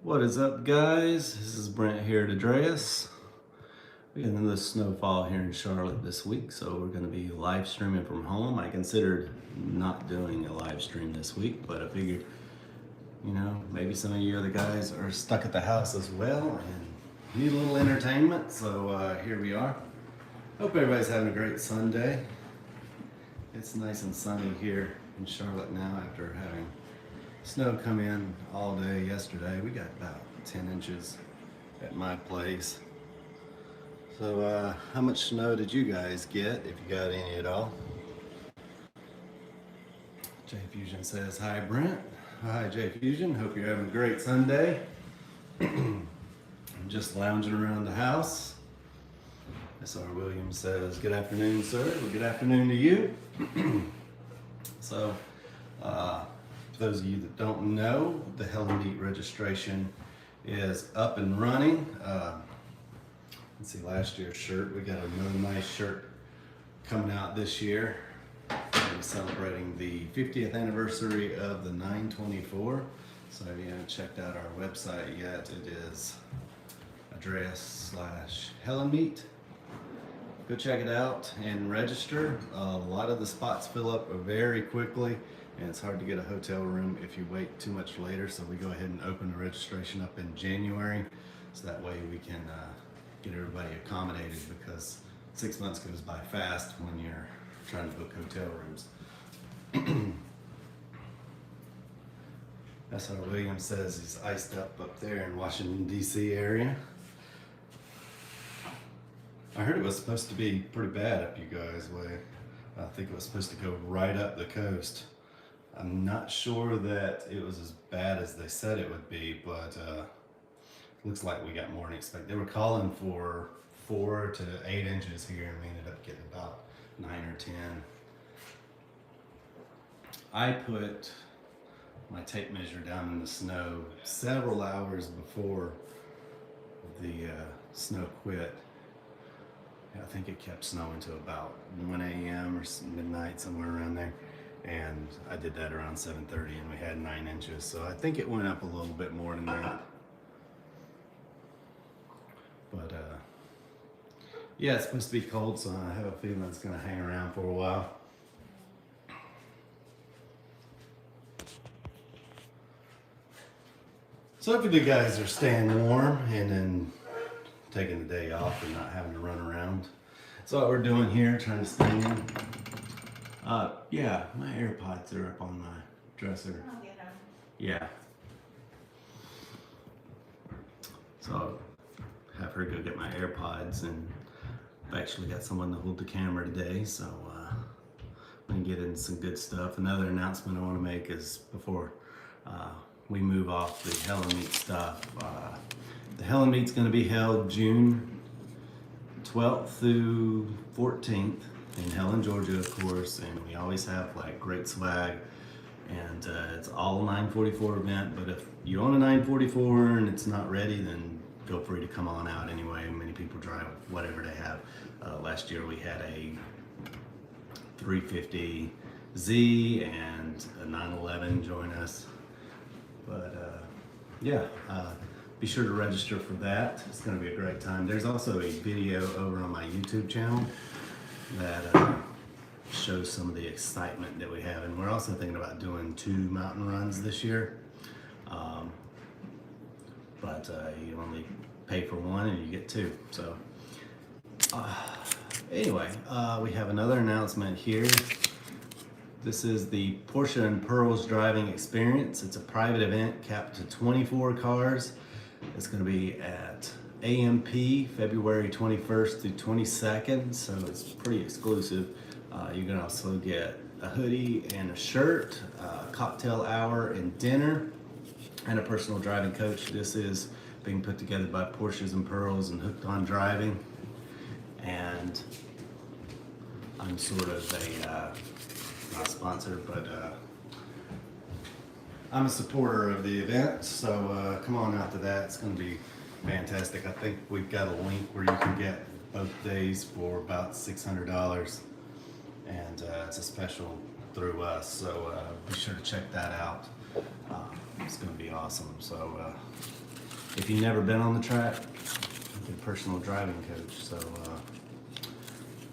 What is up, guys? This is Brent here at Andreas. We got another snowfall here in Charlotte this week, so we're going to be live streaming from home. I considered not doing a live stream this week, but I figured, maybe some of you other guys are stuck at the house as well and need a little entertainment, so here we are. Hope everybody's having a great Sunday. It's nice and sunny here in Charlotte now after having snow come in all day yesterday. We got about 10 inches at my place. So how much snow did you guys get, if you got any at all? J Fusion says, hi Brent. Hi J Fusion, hope you're having a great Sunday. I'm just lounging around the house. S.R. Williams says, good afternoon, sir. Well, good afternoon to you. So, for those of you that don't know, the Helen Meat registration is up and running. Let's see, last year's shirt, we got another nice shirt coming out this year. We're celebrating the 50th anniversary of the 924. So if you haven't checked out our website yet, it is Andreas/Helen Meat. Go check it out and register. A lot of the spots fill up very quickly, and it's hard to get a hotel room if you wait too much later. So we go ahead and open the registration up in January, so that way we can get everybody accommodated, because 6 months goes by fast when you're trying to book hotel rooms. S.R. Williams says he's iced up there in Washington, D.C. area. I heard it was supposed to be pretty bad up you guys' way. I think it was supposed to go right up the coast. I'm not sure that it was as bad as they said it would be, but looks like we got more than expected. They were calling for 4 to 8 inches here, and we ended up getting about 9 or 10. I put my tape measure down in the snow several hours before the snow quit. I think it kept snowing to about 1 a.m. or midnight, somewhere around there. And I did that around 7:30, and we had 9 inches. So I think it went up a little bit more than that. But yeah, it's supposed to be cold, so I have a feeling it's going to hang around for a while. So if you guys are staying warm and then taking the day off and not having to run around, that's what we're doing here, trying to stay in. Yeah, my AirPods are up on my dresser. I'll get them. Yeah. So have her go get my AirPods, and I've actually got someone to hold the camera today, so we can get into some good stuff. Another announcement I want to make is before we move off the Helen Meat stuff. The Helen Meat's going to be held June 12th through 14th in Helen, Georgia, of course, and we always have like great swag, and it's all 944 event. But if you own a 944 and it's not ready, then feel free to come on out anyway. Many people drive whatever they have. Last year we had a 350Z and a 911 join us. But yeah, be sure to register for that. It's going to be a great time. There's also a video over on my YouTube channel that shows some of the excitement that we have. And we're also thinking about doing 2 mountain runs this year. But you only pay for 1 and you get 2. So anyway, we have another announcement here. This is the Porsche and Pearls driving experience. It's a private event capped to 24 cars. It's going to be at AMP February 21st through 22nd, so it's pretty exclusive. You can also get a hoodie and a shirt, a cocktail hour and dinner, and a personal driving coach. This is being put together by Porsches and Pearls and Hooked on Driving, and I'm sort of a not sponsor, but I'm a supporter of the event, so come on out to that. It's going to be fantastic. I think we've got a link where you can get both days for about $600, and it's a special through us, so be sure to check that out. It's going to be awesome. So if you've never been on the track, I'm a personal driving coach. So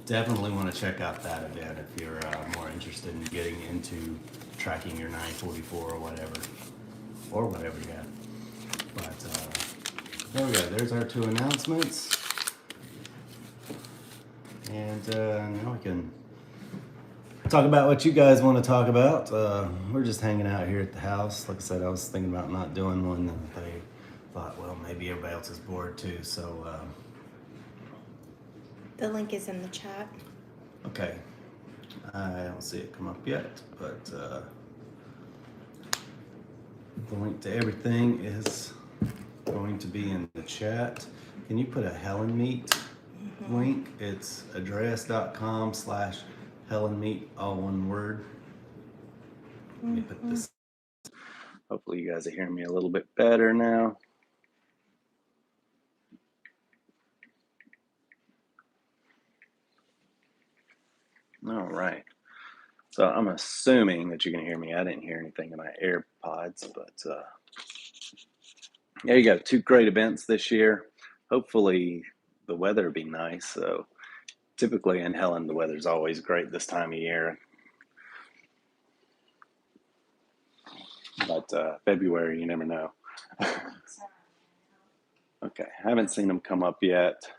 definitely want to check out that event if you're more interested in getting into tracking your 944 or whatever you have. But there we go. There's our 2 announcements. And now we can talk about what you guys want to talk about. We're just hanging out here at the house. Like I said, I was thinking about not doing one, and they thought, well, maybe everybody else is bored too. So the link is in the chat. Okay. I don't see it come up yet, but the link to everything is going to be in the chat. Can you put a Helen Meet link? It's adreas.com/Helen Meet, all one word. Let me put this. Hopefully you guys are hearing me a little bit better now. All right. So I'm assuming that you can hear me. I didn't hear anything in my AirPods, but there you go. 2 great events this year. Hopefully the weather will be nice. So typically in Helen, the weather's always great this time of year. But February, you never know. Okay, I haven't seen them come up yet.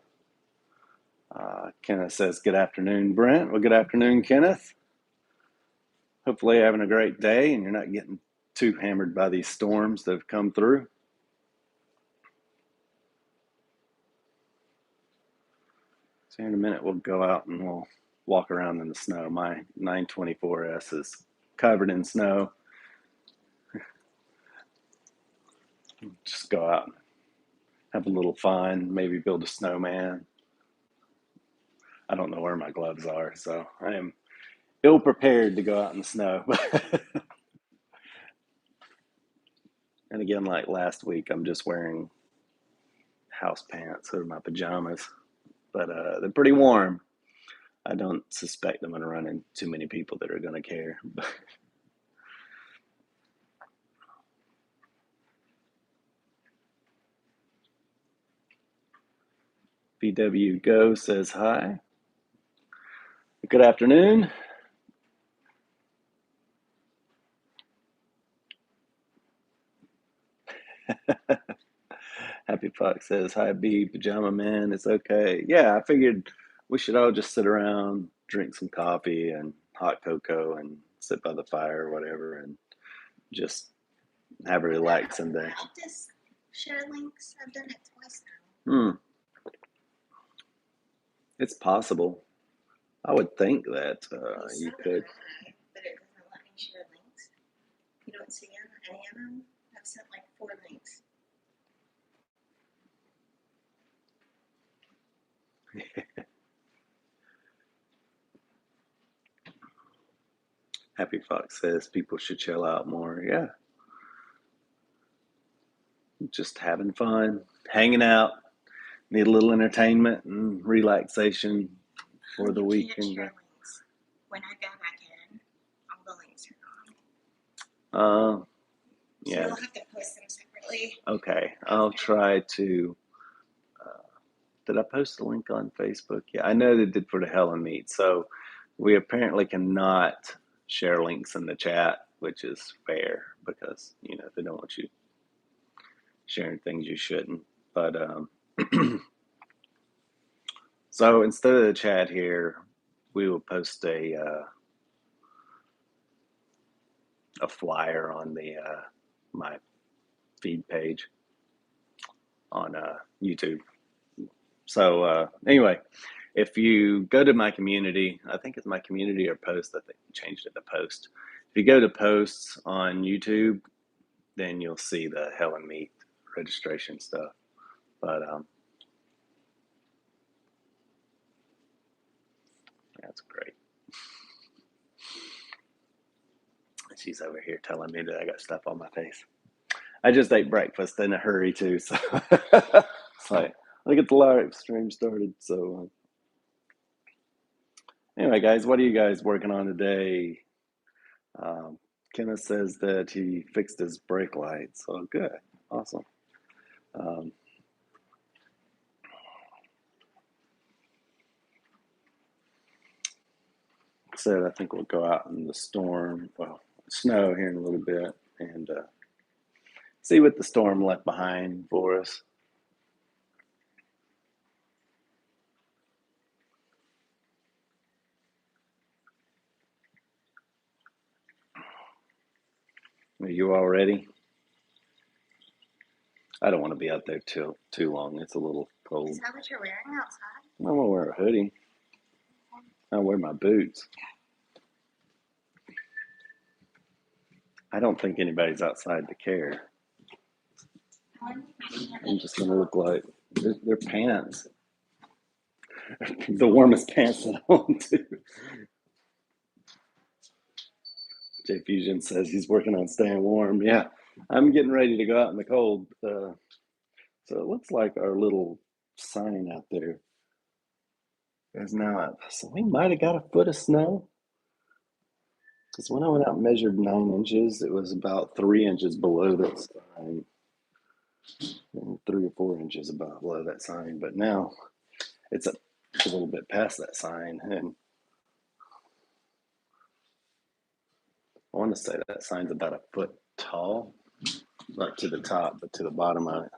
Kenneth says, good afternoon, Brent. Well, good afternoon, Kenneth. Hopefully you're having a great day and you're not getting too hammered by these storms that have come through. So in a minute, we'll go out and we'll walk around in the snow. My 924S is covered in snow. Just go out and have a little fun, maybe build a snowman. I don't know where my gloves are, so I am ill prepared to go out in the snow. And again, like last week, I'm just wearing house pants or my pajamas, but they're pretty warm. I don't suspect I'm going to run into too many people that are going to care. VW Go says hi. Good afternoon. Happy Fox says hi, B. Pajama Man. It's okay. Yeah, I figured we should all just sit around, drink some coffee and hot cocoa and sit by the fire or whatever and just have a relaxing day. I'll just share links. I've done it twice now. It's possible. I would think that you could. But it doesn't let me share links. You don't see any of them? I've sent like 4 links. Happy Fox says people should chill out more. Yeah. Just having fun, hanging out, need a little entertainment and relaxation for the weekend. Share links. When I go back in, all the links are gone. Yeah. So you'll have to post them separately. Okay, I'll try to. Did I post a link on Facebook? Yeah, I know they did for the Helen Meet. So we apparently cannot share links in the chat, which is fair because, you know, they don't want you sharing things you shouldn't. But so instead of the chat here, we will post a flyer on the my feed page on YouTube. So anyway, if you go to my community, I think it's my community or post, I think we changed it to post. If you go to posts on YouTube, then you'll see the Helen Meet registration stuff. But that's great. She's over here telling me that I got stuff on my face. I just ate breakfast in a hurry too, so it's like, I'll get the live stream started. So anyway, guys, what are you guys working on today? Kenneth says that he fixed his brake lights. Oh, good. Awesome. Um, I think we'll go out in the storm, well, snow here in a little bit, and see what the storm left behind for us. Are you all ready? I don't want to be out there too long. It's a little cold. Is that what you're wearing outside? I'm gonna wear a hoodie. I'll wear my boots. I don't think anybody's outside to care. I'm just gonna look like their pants. The warmest pants that I own too. J Fusion says he's working on staying warm. Yeah, I'm getting ready to go out in the cold. So it looks like our little sign out there is now up. So we might have got a foot of snow. Because when I went out and measured 9 inches, it was about 3 inches below that sign, and 3 or 4 inches below that sign. But now it's a little bit past that sign, and I want to say that sign's about a foot tall, not to the top, but to the bottom of it.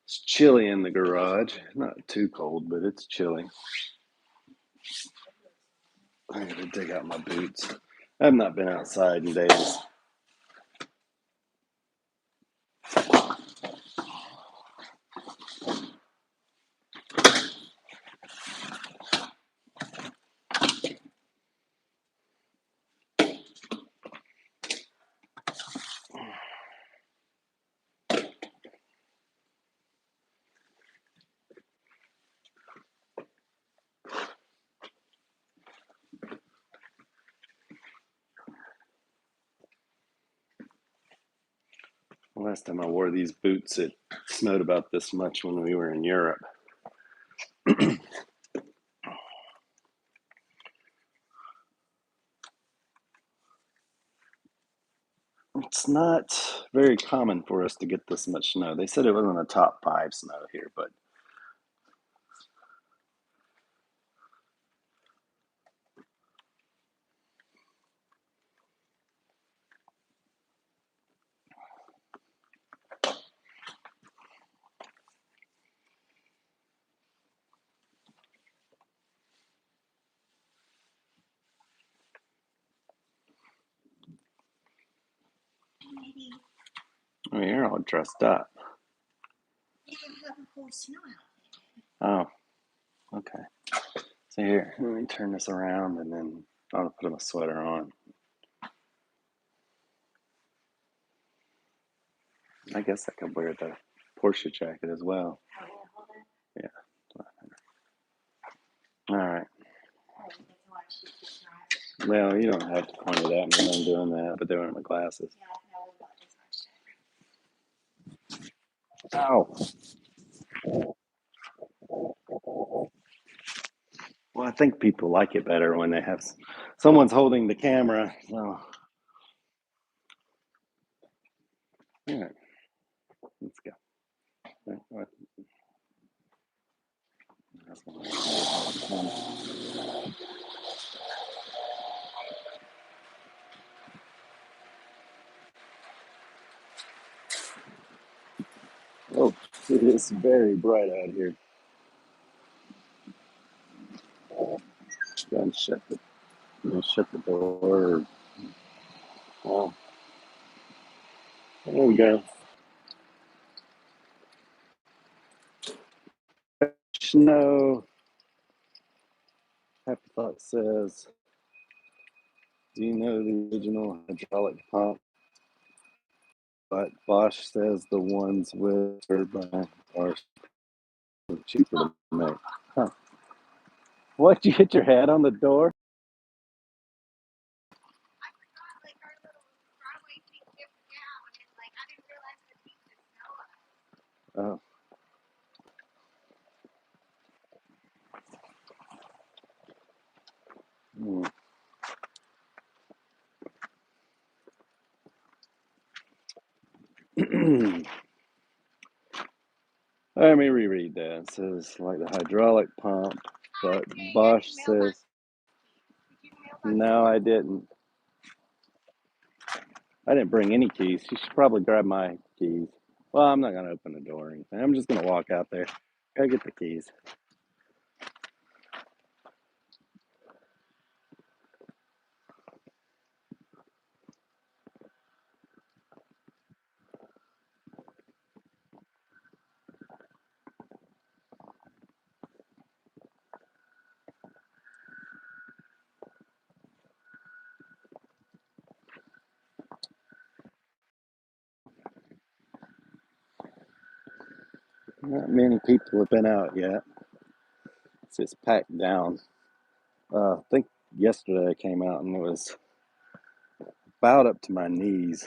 It's chilly in the garage. Not too cold, but it's chilly. I need to dig out my boots. I have not been outside in days. Last time I wore these boots, it snowed about this much when we were in Europe. It's not very common for us to get this much snow. They said it was on the top 5 snow here, but Maybe I mean, you're all dressed up. you don't have a whole snow out. Oh, okay. So here, let me turn this around, and then I'll put my sweater on. I guess I could wear the Porsche jacket as well. Oh, yeah, hold on. Yeah. All right. Oh, you get to watch you get drive. Well, you don't have to point it at me when I'm doing that, but they're wearing my glasses. Yeah, no, we got this much. Ow. Well, I think people like it better when they have someone's holding the camera. So, all right, let's go. Oh, it is very bright out here. Go and shut the door. Oh, there we go. Snow. Happy Thought says, do you know the original hydraulic pump? But Bosch says the ones with turbine are cheaper to make. Huh. What, you hit your head on the door? I forgot, like, our little driveway thing dipped down, and, like, I didn't realize the piece of snow. Oh. Hmm. Let me reread that. It says like the hydraulic pump, but Bosch says no, I didn't. I didn't bring any keys. You should probably grab my keys. Well, I'm not gonna open the door or anything. I'm just gonna walk out there. Gotta get the keys. Not many people have been out yet. It's just packed down. I think yesterday I came out and it was about up to my knees.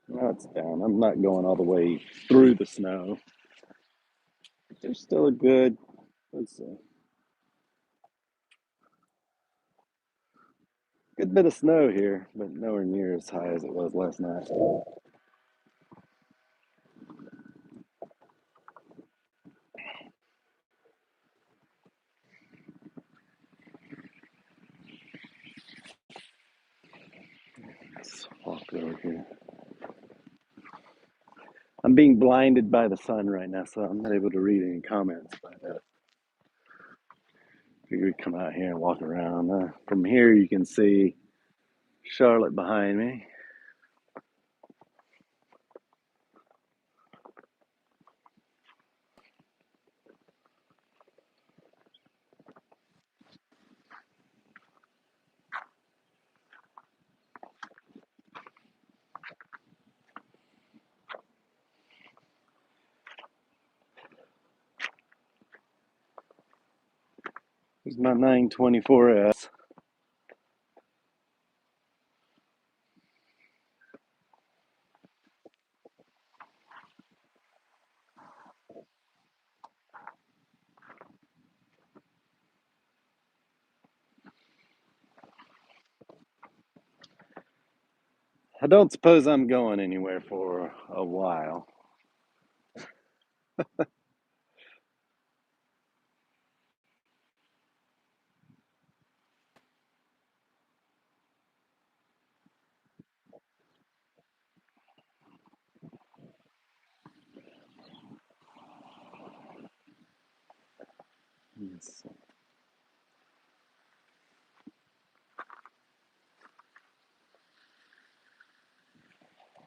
Now it's down. I'm not going all the way through the snow. There's still a good, let's see, good bit of snow here, but nowhere near as high as it was last night. Let's walk over here. I'm being blinded by the sun right now, so I'm not able to read any comments. But figured we'd come out here and walk around. From here, you can see Charlotte behind me. There's my 924S. I don't suppose I'm going anywhere for a while. Yes.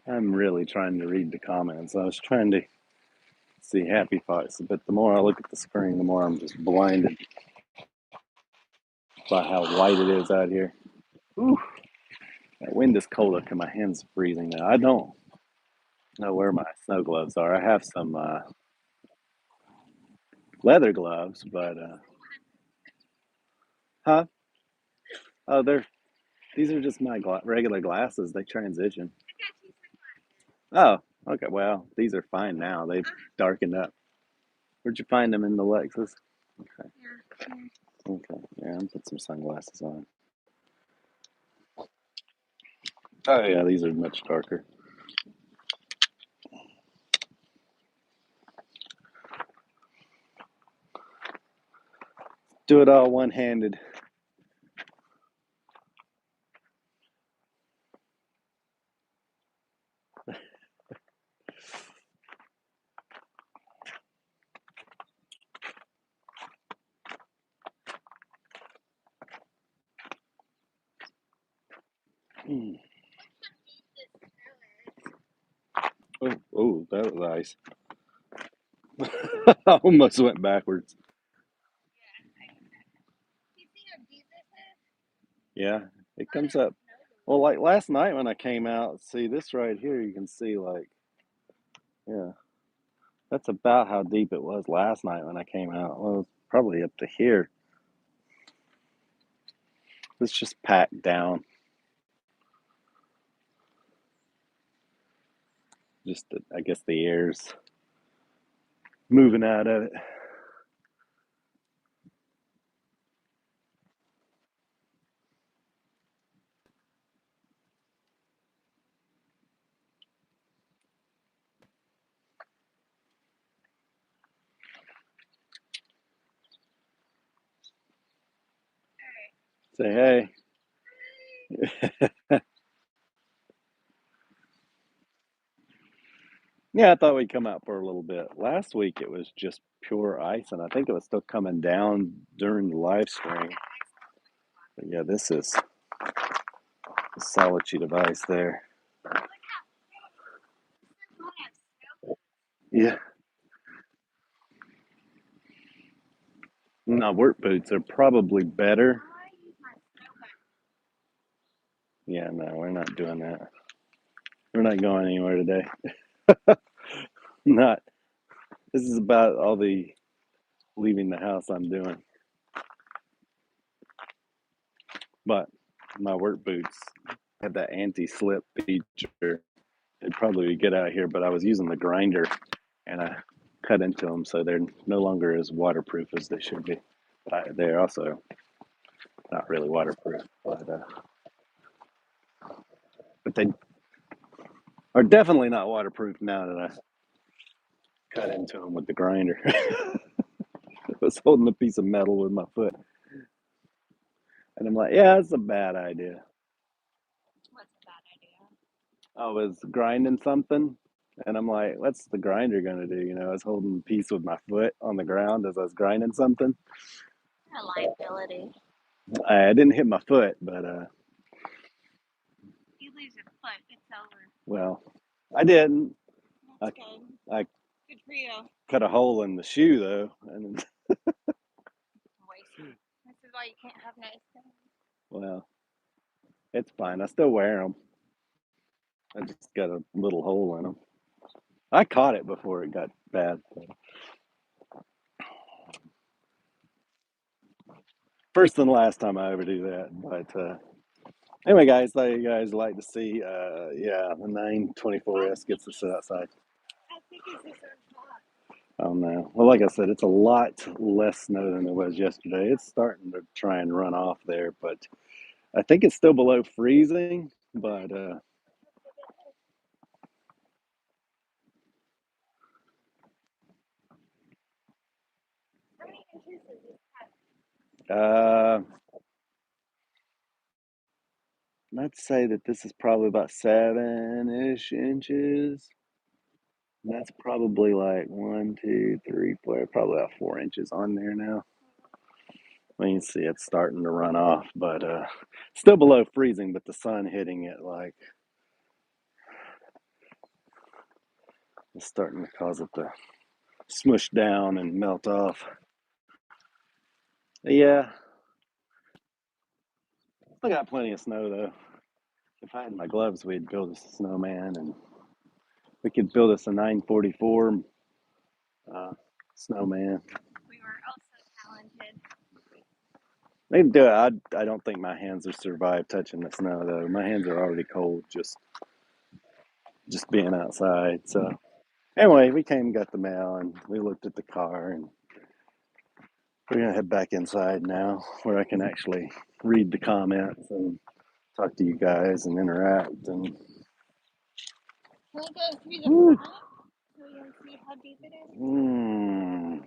I'm really trying to read the comments. I was trying to see happy thoughts, but the more I look at the screen, the more I'm just blinded by how white it is out here. Ooh, that wind is cold. Look, my hands freezing now. I don't know where my snow gloves are. I have some leather gloves, but huh? Oh, these are just my regular glasses. They transition. Oh, okay. Well, these are fine now. They've darkened up. Where'd you find them in the Lexus? Okay. Okay. Yeah, I'll put some sunglasses on. Oh yeah, these are much darker. Do it all one-handed. Oh, oh, that was nice. I almost went backwards. Yeah, it comes up. Well, like last night when I came out, see this right here, you can see like, yeah, that's about how deep it was last night when I came out. Well, it's probably up to here. It's just packed down. Just, I guess the air's moving out of it. Say hey. Yeah, I thought we'd come out for a little bit. Last week it was just pure ice, and I think it was still coming down during the live stream. But yeah, this is a solid sheet of ice there. Yeah. No, work boots are probably better. Yeah, no, we're not doing that. We're not going anywhere today. Not. This is about all the leaving the house I'm doing. But my work boots have that anti-slip feature. It'd probably get out here, but I was using the grinder and I cut into them, so they're no longer as waterproof as they should be. But they're also not really waterproof, but they are definitely not waterproof now that I cut into them with the grinder. I was holding a piece of metal with my foot, and I'm like, yeah, that's a bad idea. What's a bad idea? I was grinding something, and I'm like, what's the grinder gonna do? You know, I was holding a piece with my foot on the ground as I was grinding something. A liability. I didn't hit my foot, but You lose your foot, it's over. well, I didn't. That's good. I Good for you. cut a hole in the shoe though, and This is why you can't have nice things. well, it's fine. I still wear them. I just got a little hole in them. I caught it before it got bad. First and last time I ever do that. But anyway, guys, thought you guys like to see. Yeah, the 924S gets to sit outside. I think it's this on top. Oh no. Well, like I said, it's a lot less snow than it was yesterday. It's starting to try and run off there, but I think it's still below freezing. But How many inches is this uh, let's say that this is probably about 7-ish inches. And that's probably like 1, 2, 3, 4, probably about 4 inches on there now. Well, you can see it's starting to run off, but still below freezing, but the sun hitting it like it's starting to cause it to smush down and melt off. Yeah, still got plenty of snow though. If I had my gloves, we'd build us a snowman, and we could build us a 944 snowman. We were also talented. They can do it. I don't think my hands will survive touching the snow though. My hands are already cold just being outside. So anyway, we came and got the mail, and we looked at the car, and we're gonna head back inside now, where I can actually read the comments and talk to you guys and interact. And Can we go through the front so we can see how deep it is?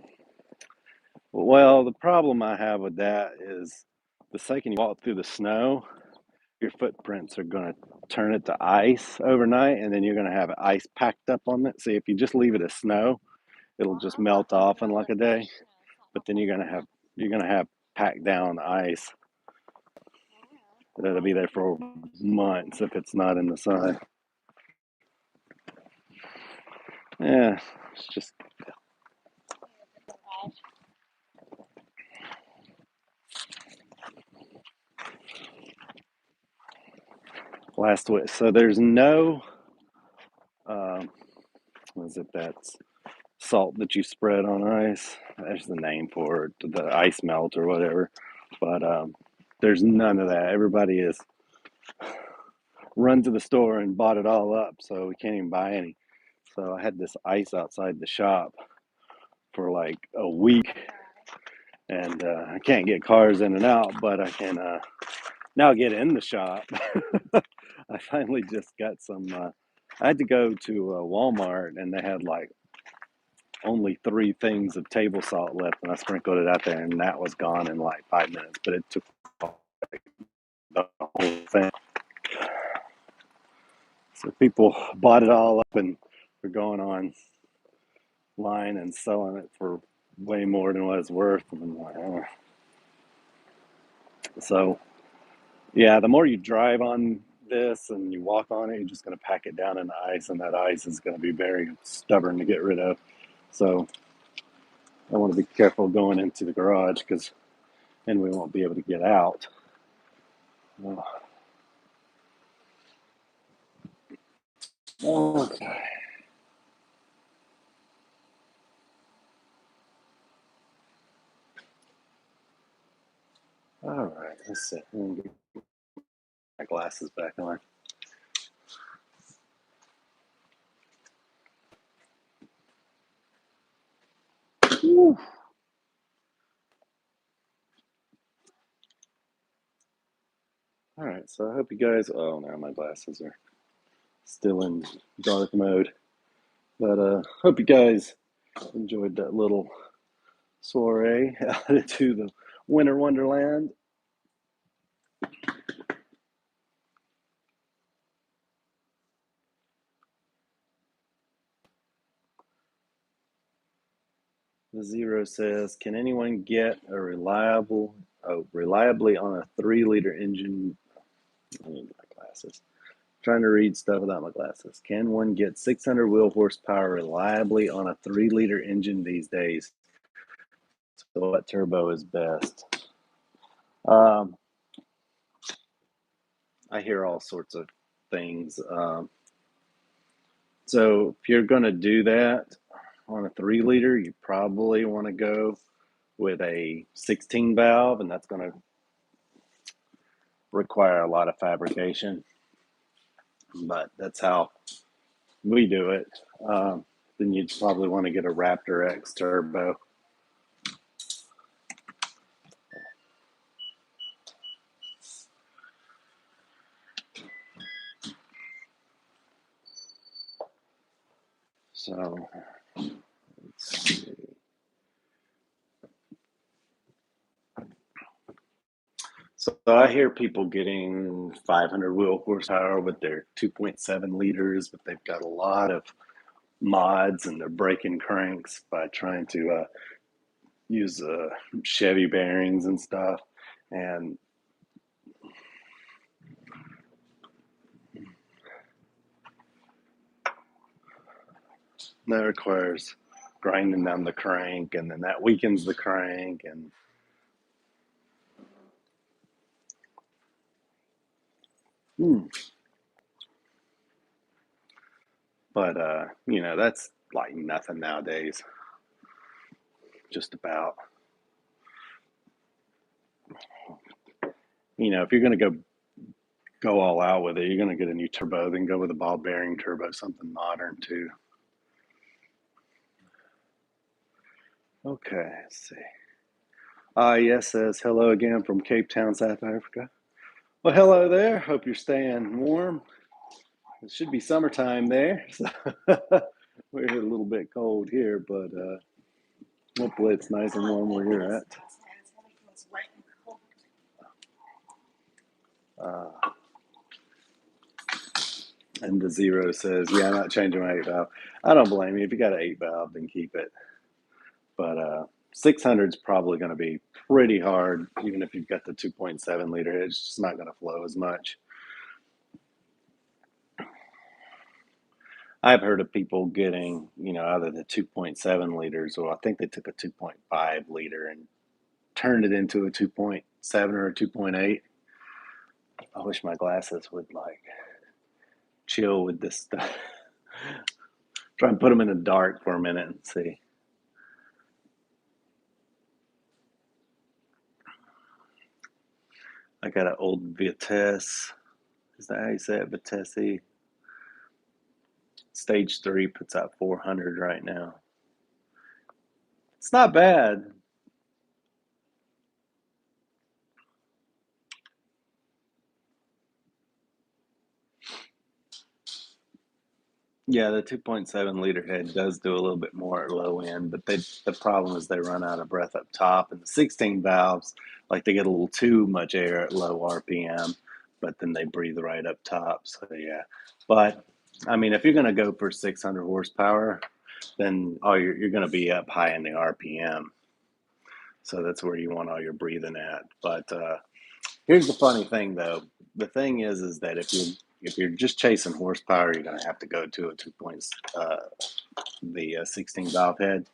Well, the problem I have with that is the second you walk through the snow, your footprints are going to turn it to ice overnight, and then you're going to have ice packed up on it. See, if you just leave it as snow, it'll just melt off in like a day. But then you're going to have packed down ice that'll be there for months if it's not in the sun. Yeah, it's just last week. So there's no, what is it? That's salt that you spread on ice. There's the name for it, the ice melt or whatever. But there's none of that. Everybody is run to the store and bought it all up, so we can't even buy any. So I had this ice outside the shop for like a week, and I can't get cars in and out, but I can now get in the shop. I finally just got some. I had to go to Walmart, and they had like only 3 things of table salt left, and I sprinkled it out there, and that was gone in like 5 minutes. But it took like the whole thing. So people bought it all up and were going online and selling it for way more than what it's worth. And I'm like, So, yeah, the more you drive on this and you walk on it, you're just going to pack it down in the ice, and that ice is going to be very stubborn to get rid of. So, I want to be careful going into the garage because then we won't be able to get out. Okay. All right, let's see. Let me get my glasses back on. Whew. All right, so I hope you guys. Oh, now my glasses are still in dark mode. But hope you guys enjoyed that little soiree out into the winter wonderland. The Zero says, "Can anyone get a reliably on a 3-liter engine?" I need my glasses. Trying to read stuff without my glasses. Can one get 600 wheel horsepower reliably on a 3-liter engine these days? So what turbo is best? Um, I hear all sorts of things. So if you're going to do that on a 3-liter, you probably want to go with a 16 valve, and that's going to require a lot of fabrication. But that's how we do it. Then you'd probably want to get a Raptor X turbo. So let's see. So I hear people getting 500 wheel horsepower with their 2.7 liters, but they've got a lot of mods and they're breaking cranks by trying to use Chevy bearings and stuff. And that requires grinding down the crank, and then that weakens the crank. And but that's like nothing nowadays. Just about. If you're going to go all out with it, you're going to get a new turbo, then go with a ball bearing turbo, something modern too. Okay, let's see. Yes says hello again from Cape Town, South Africa. Well, hello there. Hope you're staying warm. It should be summertime there. So we're a little bit cold here, but hopefully it's nice and warm where you're at. And the Zero says, yeah, I'm not changing my 8 valve. I don't blame you. If you got an 8 valve, then keep it. But 600 is probably going to be pretty hard, even if you've got the 2.7 liter. It's just not going to flow as much. I've heard of people getting, out of the 2.7 liters, or I think they took a 2.5 liter and turned it into a 2.7 or a 2.8. I wish my glasses would chill with this stuff. Try and put them in the dark for a minute and see. I got an old Vitesse. Is that how you say it? Vitesse. Stage 3 puts out 400 right now. It's not bad. Yeah, the 2.7 liter head does do a little bit more at low end, but the problem is they run out of breath up top, and the 16 valves, like they get a little too much air at low RPM, but then they breathe right up top. So yeah, but I mean, if you're gonna go for 600 horsepower, then you're gonna be up high in the RPM. So that's where you want all your breathing at. But here's the funny thing, though. The thing is that if you're just chasing horsepower, you're gonna have to go to a 16 valve head.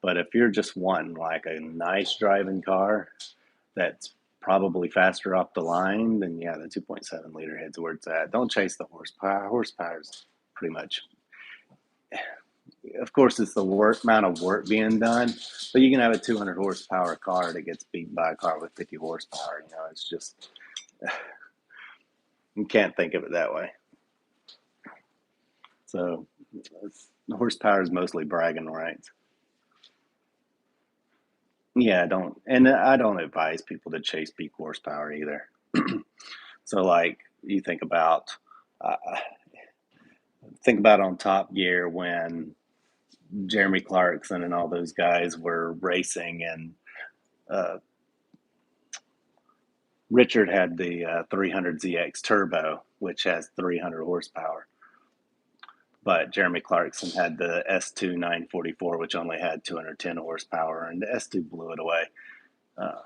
But if you're just wanting like a nice driving car that's probably faster off the line, then yeah, the 2.7 liter head's where it's at. Don't chase the horsepower. Horsepower's pretty much, of course, it's the amount of work being done, but you can have a 200 horsepower car that gets beat by a car with 50 horsepower. You know, it's just, you can't think of it that way. So horsepower is mostly bragging rights. Yeah, I don't advise people to chase peak horsepower either. So like you uh, think about on Top Gear when Jeremy Clarkson and all those guys were racing, and uh, Richard had the 300ZX Turbo, which has 300 horsepower. But Jeremy Clarkson had the S2 944, which only had 210 horsepower, and the S2 blew it away. Uh,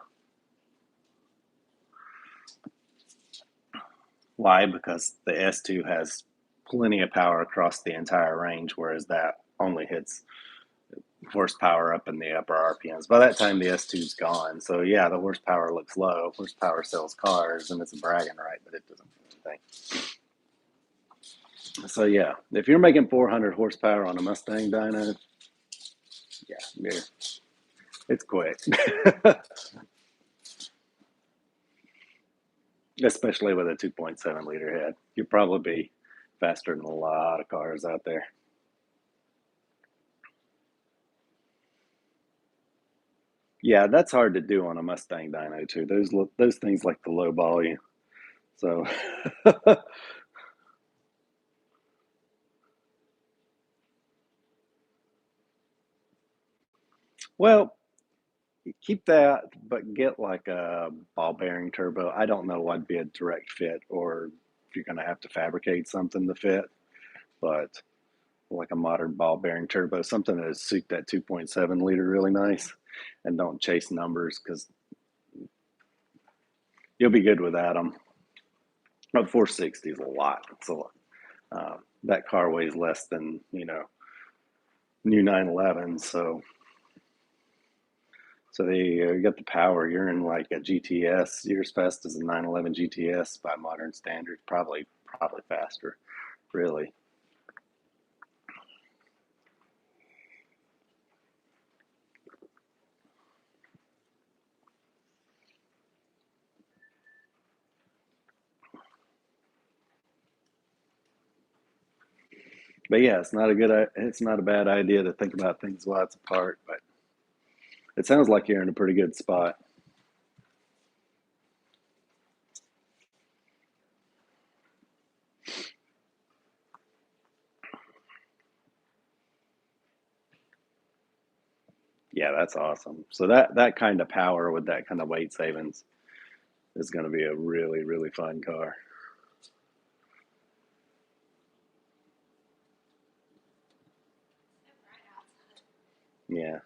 why? Because the S2 has plenty of power across the entire range, whereas that only hits horsepower up in the upper RPMs. By that time, the S2's gone. So yeah, the horsepower looks low. Horsepower sells cars, and it's a bragging right, but it doesn't do anything. So yeah, if you're making 400 horsepower on a Mustang dyno, yeah, it's quick. Especially with a 2.7 liter head. You'll probably be faster than a lot of cars out there. Yeah, that's hard to do on a Mustang dyno too. Those things like to low ball you. So well, keep that, but get like a ball bearing turbo. I don't know what'd be a direct fit, or if you're gonna have to fabricate something to fit, but like a modern ball bearing turbo, something that suit that 2.7 liter really nice, and don't chase numbers because you'll be good without them. But 460 is a lot. So that car weighs less than new 911. So they got the power. You're in like a GTS. You're as fast as a 911 GTS by modern standards. Probably faster, really. But yeah, it's not a bad idea to think about things while it's apart. But it sounds like you're in a pretty good spot. Yeah, that's awesome. So that kind of power with that kind of weight savings is going to be a really really fun car. Yeah.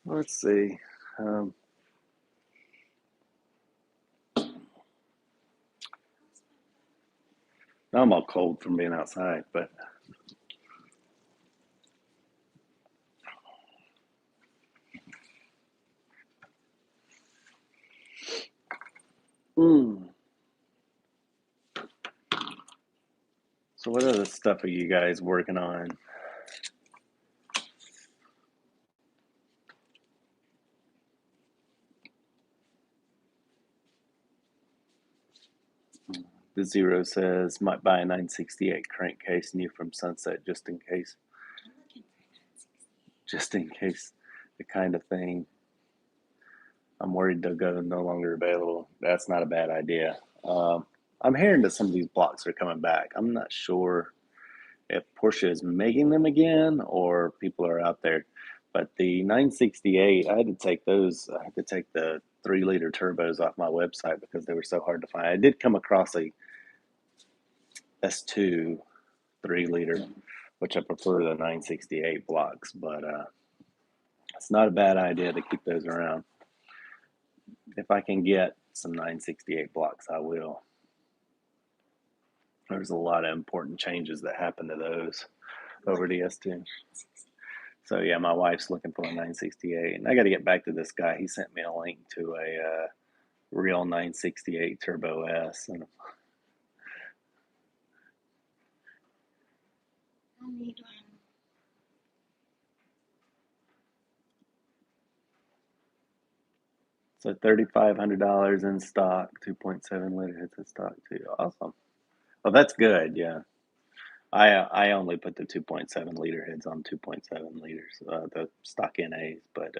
Let's see. Um, I'm all cold from being outside, but mm. So what other stuff are you guys working on? The Zero says might buy a 968 crankcase new from Sunset just in case. I'm looking for 960. Just in case, the kind of thing. I'm worried they'll go no longer available. That's not a bad idea. I'm hearing that some of these blocks are coming back. I'm not sure if Porsche is making them again or people are out there. But the 968, I had to take those. I had to take the 3-liter turbos off my website because they were so hard to find. I did come across a S2 3-liter, which I prefer the 968 blocks, but it's not a bad idea to keep those around. If I can get some 968 blocks, I will. There's a lot of important changes that happen to those over the S2. So yeah, my wife's looking for a 968, and I got to get back to this guy. He sent me a link to a real 968 Turbo S, and I'll need one. so $3,500 in stock, 2.7 liter hits in stock too. Awesome. Well, that's good. Yeah, I only put the 2.7 liter heads on 2.7 liters, the stock NAs, but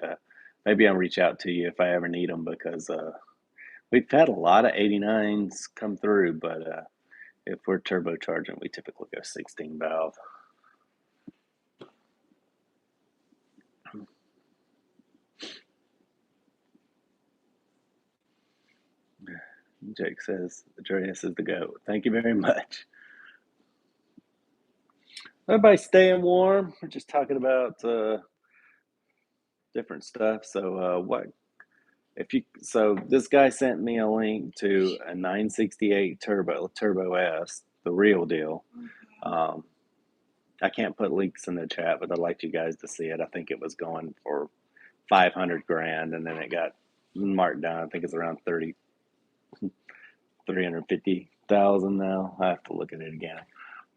maybe I'll reach out to you if I ever need them because we've had a lot of 89s come through, but if we're turbocharging, we typically go 16 valve. Jake says, Andreas is the GOAT. Thank you very much. Everybody's staying warm. We're just talking about different stuff. So so this guy sent me a link to a 968 Turbo S, the real deal. I can't put links in the chat, but I'd like you guys to see it. I think it was going for 500 grand, and then it got marked down. I think it's around 350,000 now. I have to look at it again.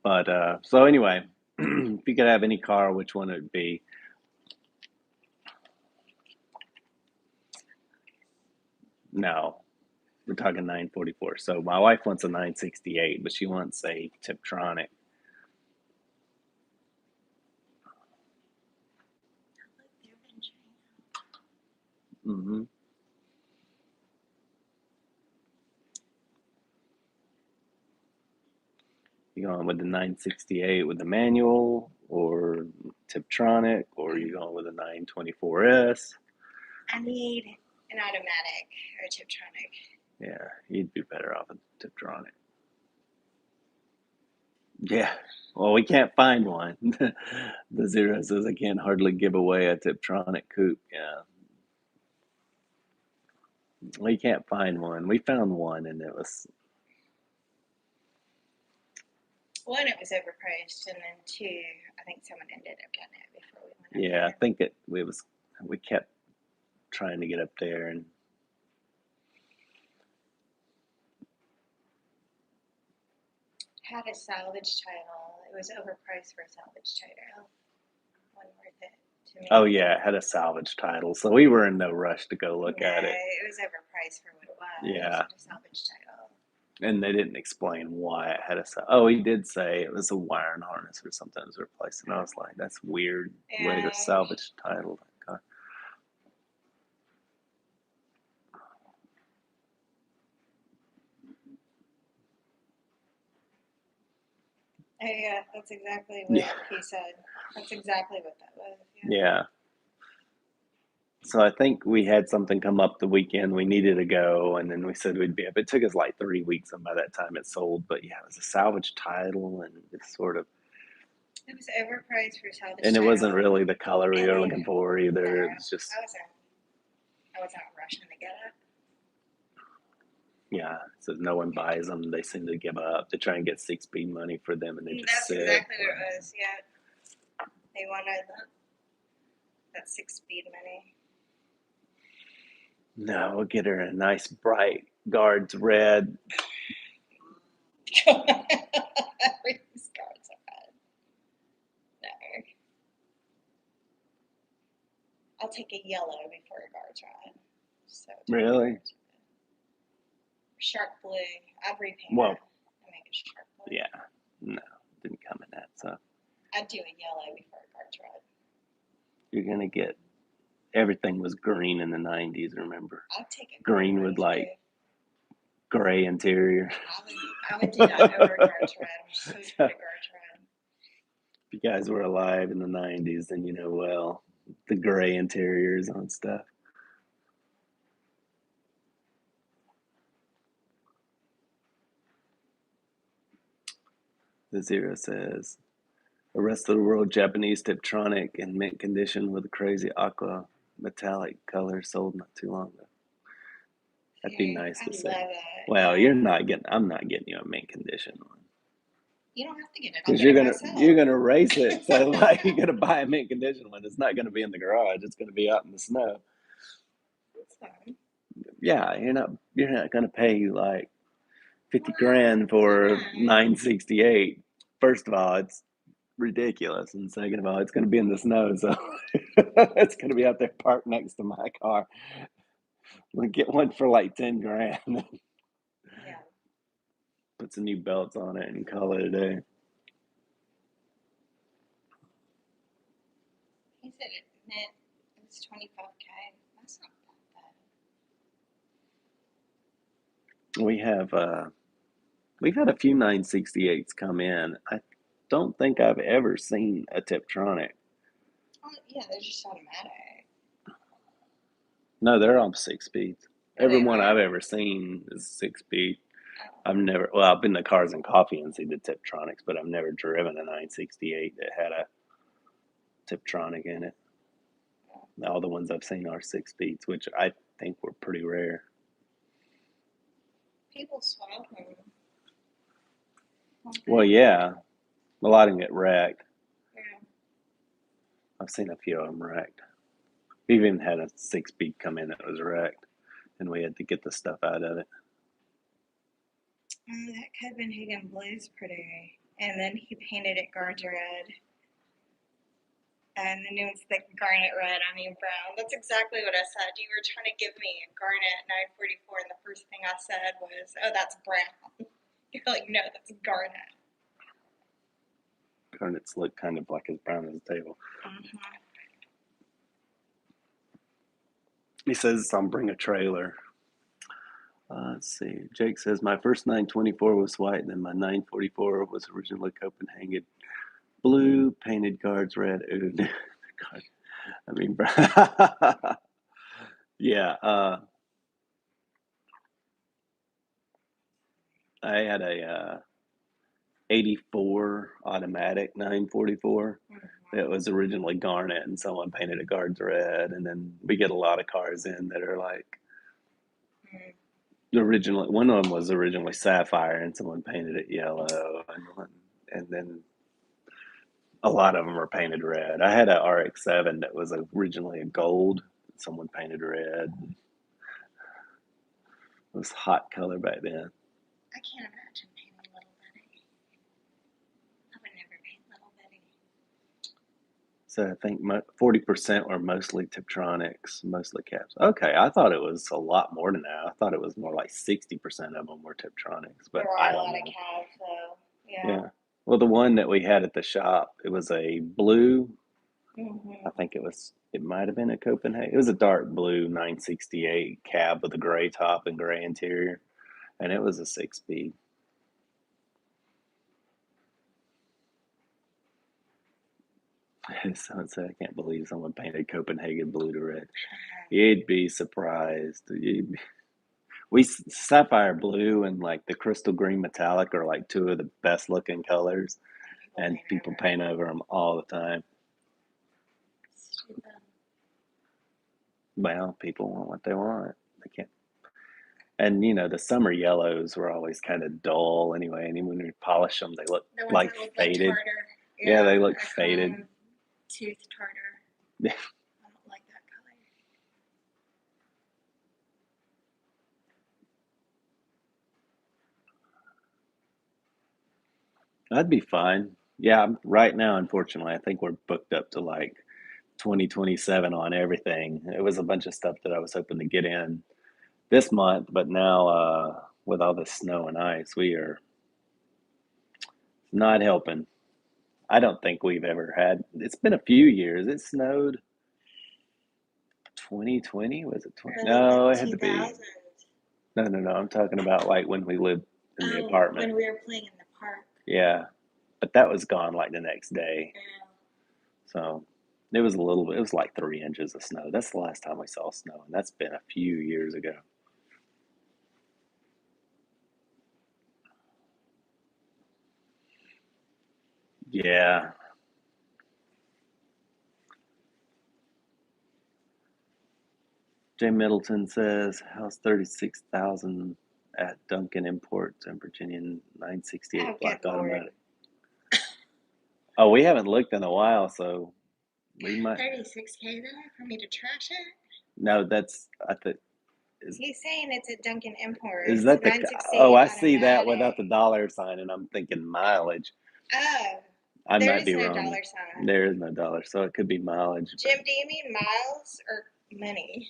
But so anyway, if you could have any car, which one it would be? No, we're talking 944. So my wife wants a 968, but she wants a Tiptronic. Mm-hmm. You going with the 968 with the manual, or Tiptronic, or you going with a 924S? I need an automatic or a Tiptronic. Yeah, you'd be better off with Tiptronic. Yeah, well, we can't find one. The Zero says I can't hardly give away a Tiptronic coupe. Yeah, we can't find one. We found one, and it was One, it was overpriced, and then two, I think someone ended up getting it before we went up yeah. I there. think we kept trying to get up there, and Had a salvage title. It was overpriced for a salvage title. Wasn't worth it to me. oh yeah, it had a salvage title, so we were in no rush to go look at it. It was overpriced for what it was. Yeah. It was a salvage title. And they didn't explain why it had a. Oh, he did say it was a wiring harness or something that was replaced, and I was like, "That's weird way Yeah. to salvage title that car." Oh, yeah, that's exactly what Yeah. he said. That's exactly what that was. Yeah. So I think we had something come up the weekend. We needed to go, and then we said we'd be up. It took us like 3 weeks, and by that time it sold. But yeah, it was a salvage title, and it's sort of. It was overpriced for salvage And it title. wasn't really the color we And were then- looking for either. No, It was just. I wasn't rushing to get it. Yeah, so no one buys them. They seem to give up. They try and get 6-speed money for them, and they just That's sit. exactly what it was. Yeah, they wanted that 6-speed money. No, we'll get her a nice bright guards red. Everything's cards are red. No, I'll take a yellow before a guards red. So Really? Shark blue. I'd repaint Well, it and make it shark blue. Yeah, no, didn't come in that. So I'd do a yellow before a guards red. you're gonna get everything was green in the '90s. Remember, I'll take a green with like gray interior. I would do that over guard tread. I'm so good at guard tread. If you guys were alive in the 90s, then you know well the gray interiors on stuff. The Zero says, the rest of the world Japanese Tiptronic in mint condition with a crazy aqua metallic color sold not too long ago. That'd be nice to I see. love that. Well, Yeah. I'm not getting you a mint condition one. You don't have to get it. I'll Because get it myself. you're gonna race it. So like you're gonna buy a mint condition one. It's not gonna be in the garage. It's gonna be out in the snow. That's fine. Yeah, you're not gonna pay like 50 grand for 968. First of all, it's ridiculous, and second of all, it's gonna be in the snow, so it's gonna be out there parked next to my car. We'll get one for like 10 grand. Yeah. Put some new belts on it and call it a day. He said it meant it was 25K. That's not that bad. We've had a few 968s come in. I don't think I've ever seen a Tiptronic. Oh, yeah, they're just automatic. No, they're all 6 speeds. Oh, Every they one are? I've ever seen is 6 speed. Oh. I've been to Cars and Coffee and seen the Tiptronics, but I've never driven a 968 that had a Tiptronic in it. All the ones I've seen are 6 speeds, which I think were pretty rare. People swap them. Well, yeah, a lot of them get wrecked. Yeah. I've seen a few of them wrecked. We've even had a 6-speed come in that was wrecked, and we had to get the stuff out of it. That Copenhagen blue's pretty. And then he painted it garnet red. And the new one's the garnet red, brown. That's exactly what I said. You were trying to give me a garnet 944, and the first thing I said was, oh, that's brown. You're like, no, that's garnet. Garnets look kind of like as brown as a table. Mm-hmm. He says it's on Bring a Trailer. Let's see. Jake says, my first 924 was white, and then my 944 was originally Copenhagen blue, painted guards red. Ooh, yeah. I had a 84 automatic 944 that was originally garnet, and someone painted it guards red. And then we get a lot of cars in that are like originally. One of them was originally sapphire, and someone painted it yellow, and then a lot of them are painted red. I had a RX-7 that was originally a gold. Someone painted red. It was hot color back then. I can't imagine painting Little Betty. I would never paint Little Betty. So I think 40% were mostly Tiptronics, mostly caps. Okay, I thought it was a lot more than that. I thought it was more like 60% of them were Tiptronics. But there I are a don't lot know. of cabs, though. Yeah. Well, the one that we had at the shop, it was a blue. Mm-hmm. I think it might have been a Copenhagen. It was a dark blue 968 cab with a gray top and gray interior, and it was a 6-speed. Someone said, I can't believe someone painted Copenhagen blue to red. You'd be surprised. Sapphire blue and like the crystal green metallic are like two of the best looking colors, and people paint over them all the time. Well, people want what they want. They can't. And the summer yellows were always kind of dull anyway. And even when you polish them, they look like faded. Yeah, they look faded. Tooth tartar. Yeah. I don't like that color. That'd be fine. Yeah, right now, unfortunately, I think we're booked up to like 2027 on everything. It was a bunch of stuff that I was hoping to get in this month, but now with all this snow and ice, we are not helping. I don't think we've ever had. It's been a few years. It snowed 2020. Was it 20? No, it had to be. No. I'm talking about like when we lived in the Oh, apartment. when we were playing in the park. Yeah, but that was gone like the next day. Yeah. So it was a little bit. It was like 3 inches of snow. That's the last time we saw snow, and that's been a few years ago. Yeah. Jay Middleton says house 36,000 at Duncan Imports in Virginia, 968 Oh, black good Lord. automatic. Oh, we haven't looked in a while, so we might. 36K though for me to trash it? No, that's I think. He's saying it's at Duncan Imports. Is that the? 968 Oh, I see that automatic. without the dollar sign, and I'm thinking mileage. Oh, I there might is be no wrong. dollar sign. There is no dollar, so it could be mileage. Jim, do you mean miles or money?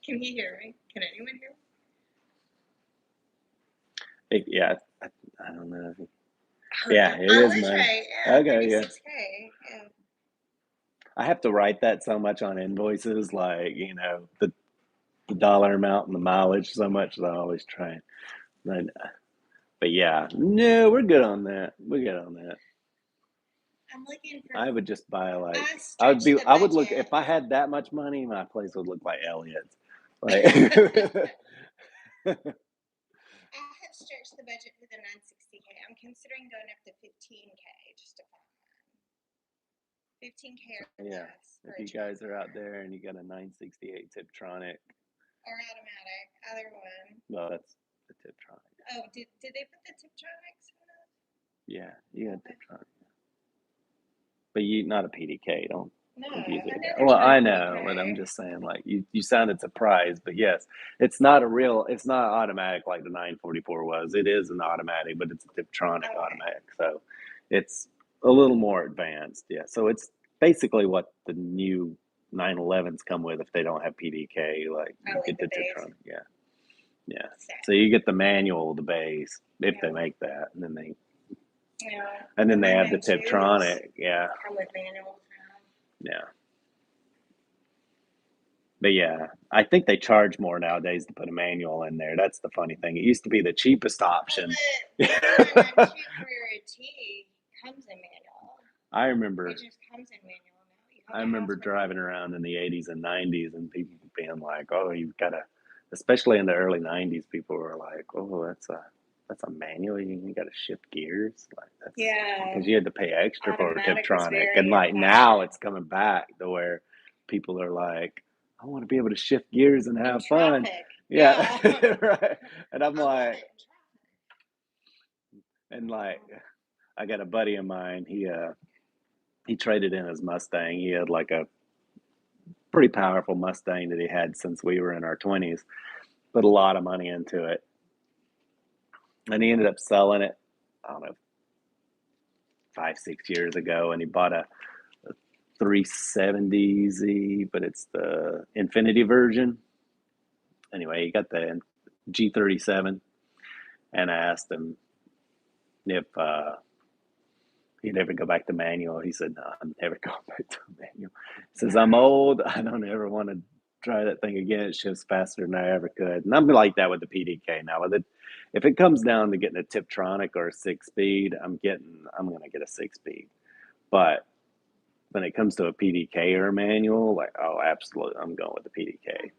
Can you hear me? Can anyone hear me? Yeah, I don't know. Oh, Yeah, it I is was money. right. Yeah, Okay, yeah. 36K. Yeah. I have to write that so much on invoices, like the dollar amount and the mileage so much that I always try. But yeah, no, we're good on that. We're good on that. I'm looking for. I would just buy like I would look if I had that much money, my place would look like Elliot's. Like I have stretched the budget for the 960K. I'm considering going up to 15K just to find one. 15K or yeah, less. if you guys are out there and you got a 968 Tiptronic or automatic, either one. well, that's the Tiptronic. Oh, did they put the Tiptronics in it? Yeah, you got Tiptronic. But you not a PDK, don't confuse it. Well, I know, but I'm just saying, like you sounded surprised, but yes, it's not automatic like the 944 was. It is an automatic, but it's a Tiptronic automatic, so it's a little more advanced. Yeah, so it's basically what the new 911s come with if they don't have PDK. Like you get the Tiptronic, yeah. So you get the manual, the base, if they make that, and then they. Yeah. And then they have the Tiptronic, yeah. Come with manual. Yeah. But yeah, I think they charge more nowadays to put a manual in there. That's the funny thing. It used to be the cheapest option. Well, the 992 Carrera T comes in manual. I remember. It just comes in manual now. I remember driving around in the 80s and 90s and people being like, "Oh, you've got to," especially in the early 90s, people were like, "Oh, that's a manual. You got to shift gears." Like that's because you had to pay extra for a Tiptronic. And like now it's coming back to where people are like, I want to be able to shift gears and have fun. Yeah. Right. And I'm like, I got a buddy of mine. He traded in his Mustang. He had like a pretty powerful Mustang that he had since we were in our 20s. Put a lot of money into it, and he ended up selling it. I don't know, 5-6 years ago, and he bought a 370Z, but it's the Infinity version. Anyway, he got the G37, and I asked him if he'd ever go back to manual. He said, "No, I'm never going back to manual." He says, "I'm old. I don't ever want to try that thing again. It shifts faster than I ever could." And I'm like that with the PDK now. With it, if it comes down to getting a Tiptronic or a 6-speed, I'm going to get a 6-speed. But when it comes to a PDK or a manual, like, oh, absolutely, I'm going with the PDK.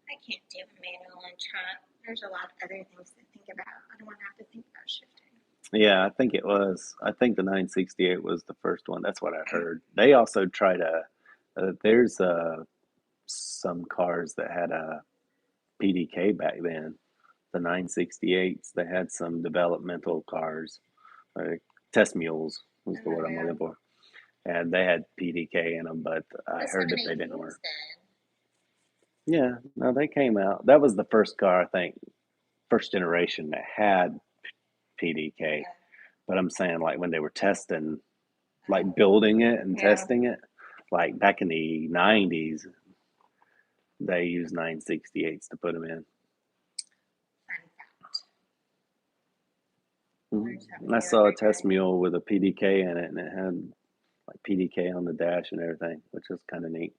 I can't do a manual and truck. There's a lot of other things to think about. I don't want to have to think about shifting. Yeah, I think it was. I think the 968 was the first one. That's what I heard. They also try to. There's some cars that had a PDK back then. The 968s. They had some developmental cars, like test mules was the word I'm looking for, and they had PDK in them. But I heard that they didn't work. Yeah, no, they came out. That was the first car, I think, first generation that had PDK. But I'm saying, like, when they were testing, like building it and testing it, like back in the 90s, they used 968s to put them in. I saw a test mule with a PDK in it, and it had like PDK on the dash and everything, which was kind of neat.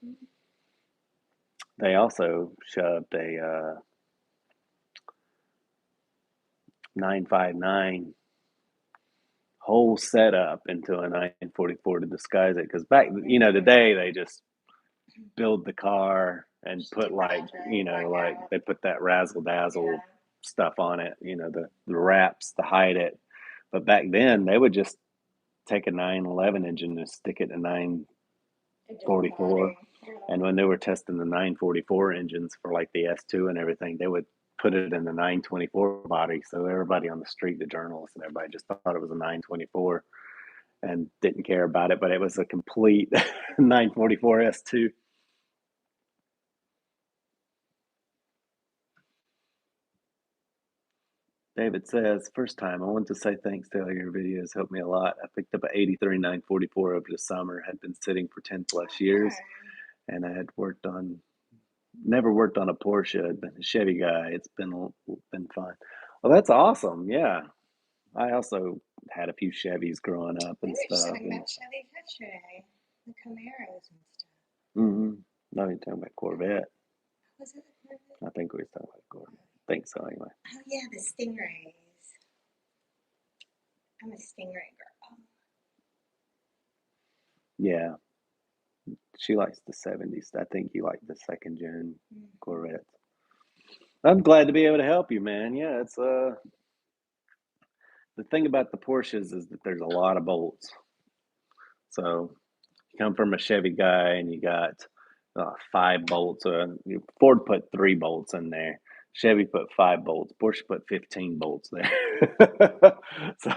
Mm-hmm. They also shoved a 959 whole setup into a 944 to disguise it. Because back, today they just build the car and Just put do like, black like out. they put that razzle dazzle Yeah. stuff on it, the wraps to hide it. But back then they would just take a 911 engine and stick it in a It did 944. modding. Yeah. And when they were testing the 944 engines for like the S2 and everything, they would put it in the 924 body. So everybody on the street, the journalists and everybody, just thought it was a 924 and didn't care about it. But it was a complete 944 S2. David says, first time, I want to say thanks to all your videos. Helped me a lot. I picked up an 83 944 over the summer, had been sitting for 10 plus years, and I had never worked on a Porsche. I'd been a Chevy guy. It's been fun. Well, that's awesome. Yeah. I also had a few Chevys growing up We and were just stuff. talking about Chevy yesterday, the Camaros and stuff. No, you're talking about Corvette. Was it a Corvette? I think we were talking about Corvette. I think so, anyway. Oh yeah, the Stingrays. I'm a Stingray girl. Yeah. She likes the 70s. I think you like the second gen Corvettes. I'm glad to be able to help you, man. Yeah, it's the thing about the Porsches is that there's a lot of bolts. So you come from a Chevy guy and you got 5 bolts. Ford put 3 bolts in there. Chevy put 5 bolts. Porsche put 15 bolts there. So,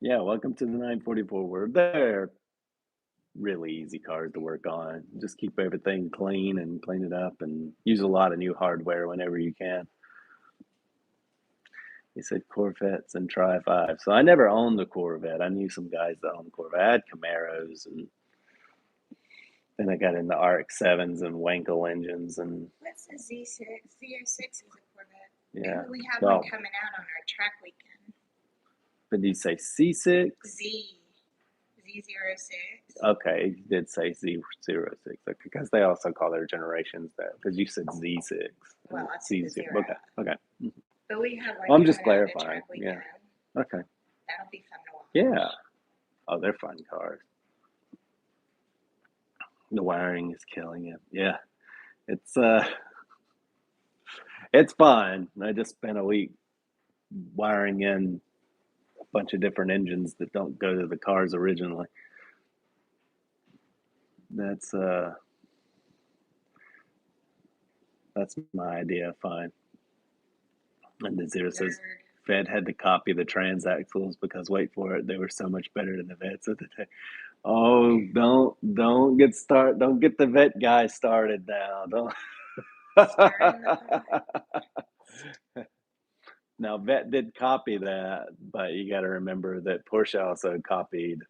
yeah, welcome to the 944 world. They're really easy cars to work on. Just keep everything clean and clean it up and use a lot of new hardware whenever you can. He said Corvettes and Tri-5. So I never owned the Corvette. I knew some guys that owned Corvette. I had Camaros, and then I got into RX-7s and Wankel engines. And what's the Z6? Z06 is a Corvette. yeah, Maybe we have well, one coming out on our track weekend. But did you say C6? Z06. Okay, you did say Z06 because they also call their generations that. Because you said Z6. Well, that's Z0. the zero. Okay. But we have one Well, I'm just coming out on the clarifying. track weekend. Yeah. Okay. That'll be fun to watch. Yeah. Oh, they're fun cars. The wiring is killing it. Yeah. It's fun. I just spent a week wiring in a bunch of different engines that don't go to the cars originally. That's my idea of fun. And the Zero says Fed had to copy the transaxles because wait for it, they were so much better than the Vets at the time. Oh, don't get the vet guy started now. Don't. Now, Vet did copy that, but you got to remember that Porsche also copied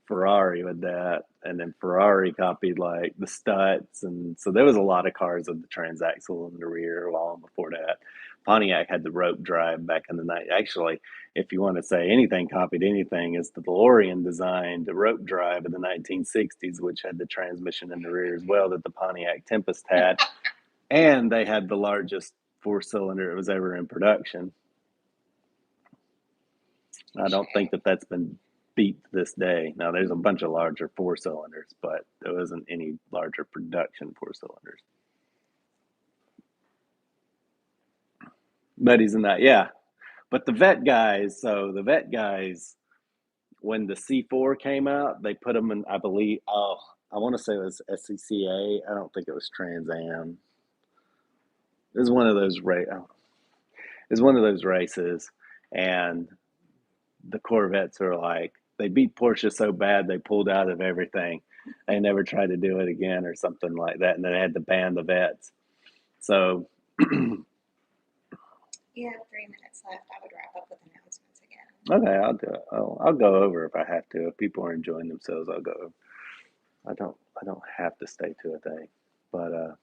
Ferrari with that, and then Ferrari copied like the Stutz, and so there was a lot of cars with the transaxle in the rear long before that. Pontiac had the rope drive back in the night. Actually, if you want to say anything copied anything, is the DeLorean designed the rope drive in the 1960s, which had the transmission in the rear as well that the Pontiac Tempest had, and they had the largest 4-cylinder it was ever in production. I don't think that's been beat to this day. Now, there's a bunch of larger 4-cylinders, but there isn't any larger production 4-cylinders. But he's in that, yeah. But the Vet guys, when the C4 came out, they put them in, I believe, I want to say it was SCCA. I don't think it was Trans Am. It was one of those races, and the Corvettes are like, they beat Porsche so bad they pulled out of everything. They never tried to do it again or something like that, and then they had to ban the Vets. So you have 3 minutes left. I would wrap up with announcements again. Okay, I'll do it. I'll go over if I have to. If people are enjoying themselves, I'll go. I don't have to stay to a thing, but